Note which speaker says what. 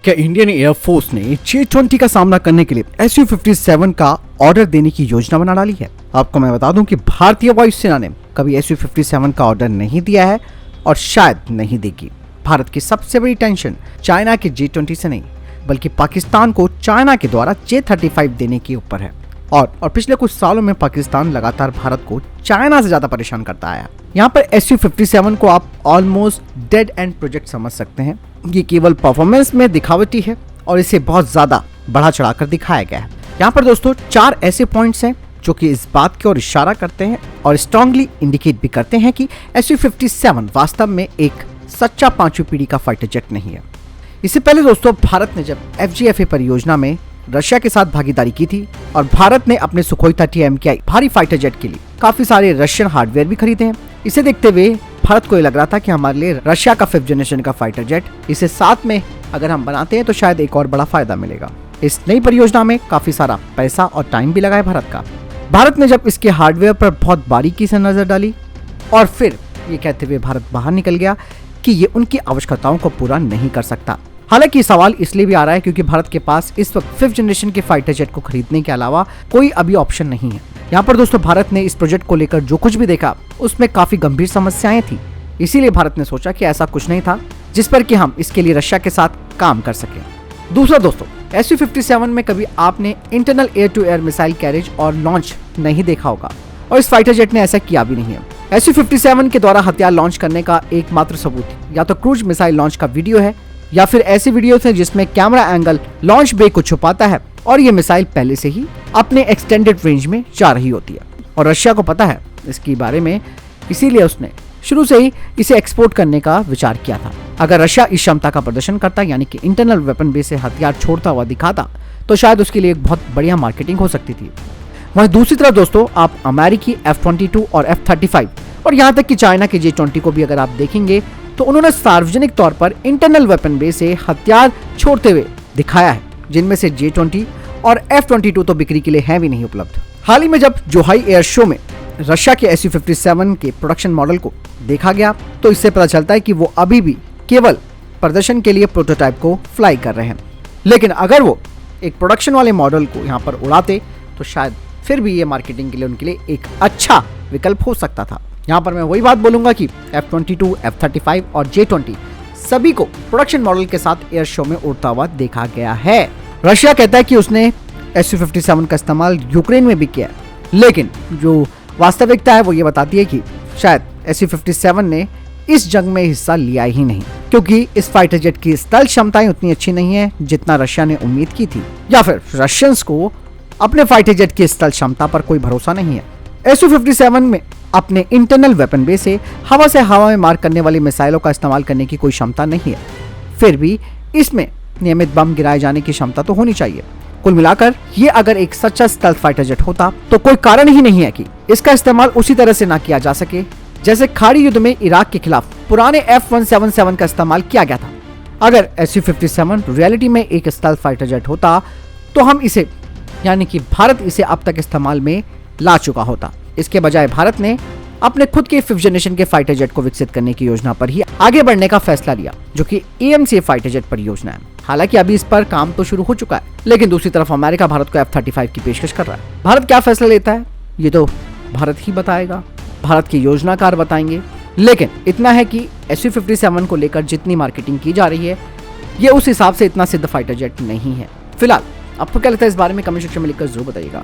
Speaker 1: क्या Indian air force ने J-20 का सामना करने के लिए Su-57 का ऑर्डर देने की योजना बना डाली है? आपको मैं बता दूं कि भारतीय वायुसेना ने कभी Su-57 का ऑर्डर नहीं दिया है और शायद नहीं देगी। भारत की सबसे बड़ी टेंशन चाइना के J-20 से नहीं, बल्कि पाकिस्तान को चाइना के द्वारा J-35 देने के ऊपर है। और पिछले कुछ सालों में पाकिस्तान लगातार भारत को चाइना से ज्यादा परेशान करता आया है। यहाँ पर Su-57 को आप ऑलमोस्ट डेड एंड प्रोजेक्ट समझ सकते हैं। ये केवल परफॉर्मेंस में दिखावटी है और इसे बहुत ज्यादा बढ़ा चढ़ाकर दिखाया गया है। यहाँ पर दोस्तों 4 ऐसे पॉइंट्स हैं जो कि इस बात की ओर इशारा करते हैं और स्ट्रांगली इंडिकेट भी करते हैं कि Su-57 वास्तव में एक सच्चा 5वीं पीढ़ी का फाइटर जेट नहीं है। इससे पहले दोस्तों भारत ने जब FGFA परियोजना में रशिया के साथ भागीदारी की थी और भारत ने अपने सुखोई 30 MKI भारी फाइटर जेट के लिए काफी सारे रशियन हार्डवेयर भी खरीदे हैं। इसे देखते हुए भारत को ये लग रहा था कि हमारे लिए रशिया का 5th जनरेशन का फाइटर जेट इसे साथ में अगर हम बनाते हैं तो शायद एक और बड़ा फायदा मिलेगा। इस नई परियोजना में काफी सारा पैसा और टाइम भी लगा है भारत का। भारत ने जब इसके हार्डवेयर पर बहुत बारीकी से नजर डाली और फिर ये कहते हुए भारत बाहर निकल गया कि ये उनकी आवश्यकताओं को पूरा नहीं कर सकता। हालांकि सवाल इसलिए भी आ रहा है क्योंकि भारत के पास इस वक्त 5th जनरेशन के फाइटर जेट को खरीदने के अलावा कोई अभी ऑप्शन नहीं है। यहाँ पर दोस्तों भारत ने इस प्रोजेक्ट को लेकर जो कुछ भी देखा उसमें काफी गंभीर समस्याएं थी। इसीलिए भारत ने सोचा कि ऐसा कुछ नहीं था जिस पर कि हम इसके लिए रशिया के साथ काम कर सकें। दूसरा दोस्तों Su-57 में कभी आपने internal air to air missile carriage और लॉन्च नहीं देखा होगा और इस फाइटर जेट ने ऐसा किया भी नहीं है। Su-57 के द्वारा हथियार लॉन्च करने का एकमात्र सबूत या तो क्रूज मिसाइल लॉन्च का वीडियो है या फिर ऐसे वीडियोस हैं जिसमें कैमरा एंगल लॉन्च बे को छुपाता है और ये मिसाइल पहले से ही अपने एक्सटेंडेड रेंज में जा रही होती है और रशिया को पता है इसके बारे में, इसीलिए उसने शुरू से ही इसे एक्सपोर्ट करने का विचार किया था। अगर रशिया इस क्षमता का प्रदर्शन करता यानी कि इंटरनल वेपन बेस से हथियार छोड़ता हुआ दिखाता तो शायद उसके लिए एक बहुत बढ़िया मार्केटिंग हो सकती थी। वहीं दूसरी तरफ दोस्तों आप अमेरिकी F-22 और F-35 और यहाँ तक कि चाइना के J-20 को भी अगर आप देखेंगे तो उन्होंने सार्वजनिक तौर पर इंटरनल वेपन बेस से हथियार छोड़ते हुए दिखाया है, जिनमें से J-20 और F-22 तो बिक्री के लिए हैं भी नहीं उपलब्ध। हाल ही में जब जोहाई एयर शो में रशिया के Su-57 के प्रोडक्शन मॉडल को देखा गया तो इससे पता चलता है कि वो अभी भी केवल प्रदर्शन के लिए प्रोटोटाइप को फ्लाई कर रहे हैं। लेकिन अगर वो एक प्रोडक्शन वाले मॉडल को यहाँ पर उड़ाते तो शायद फिर भी ये मार्केटिंग के लिए उनके लिए एक अच्छा विकल्प हो सकता था। यहाँ पर मैं वही बात बोलूंगा कि F-22, F-35 और J-20 सभी को प्रोडक्शन मॉडल के साथ एयर शो में उड़ता हुआ देखा गया है। रशिया कहता है कि उसने Su-57 का इस्तेमाल यूक्रेन में भी किया, लेकिन जो वास्तविकता है वो ये बताती है कि शायद Su-57 ने इस जंग में हिस्सा लिया ही नहीं, क्योंकि इस फाइटर जेट की स्थल क्षमताएं उतनी अच्छी नहीं है जितना रशिया ने उम्मीद की थी, या फिर रशियंस को अपने फाइटर जेट की स्थल क्षमता पर कोई भरोसा नहीं है। Su-57 में अपने इंटरनल वेपन बेस से हवा से हवा में मार करने वाली मिसाइलों का इस्तेमाल करने की कोई क्षमता नहीं है, फिर भी इसमें नियमित बम गिराए जाने की क्षमता तो होनी चाहिए। कुल मिलाकर ये अगर एक सच्चा स्टेल्थ फाइटर जेट होता तो कोई कारण ही नहीं है कि इसका इस्तेमाल उसी तरह से ना किया जा सके जैसे खाड़ी युद्ध में इराक के खिलाफ पुराने F-177 का इस्तेमाल किया गया था। अगर Su-57 रियलिटी में एक स्टेल्थ फाइटर जेट होता तो हम इसे यानी कि भारत इसे अब तक इस्तेमाल में ला चुका होता। इसके बजाय भारत ने अपने खुद के 5th जनरेशन के फाइटर जेट को विकसित करने की योजना पर ही आगे बढ़ने का फैसला लिया, जो कि AMC फाइटर जेट परियोजना है। हालांकि अभी इस पर काम तो शुरू हो चुका है, लेकिन दूसरी तरफ अमेरिका भारत को F-35 की पेशकश कर रहा है। भारत क्या फैसला लेता है ये तो भारत ही बताएगा, भारत के योजनाकार बताएंगे। लेकिन इतना है कि Su-57 को लेकर जितनी मार्केटिंग की जा रही है ये उस हिसाब से इतना सिद्ध फाइटर जेट नहीं है। फिलहाल आपको क्या लगता है इस बारे में कमेंट सेक्शन में लिखकर जरूर बताइएगा।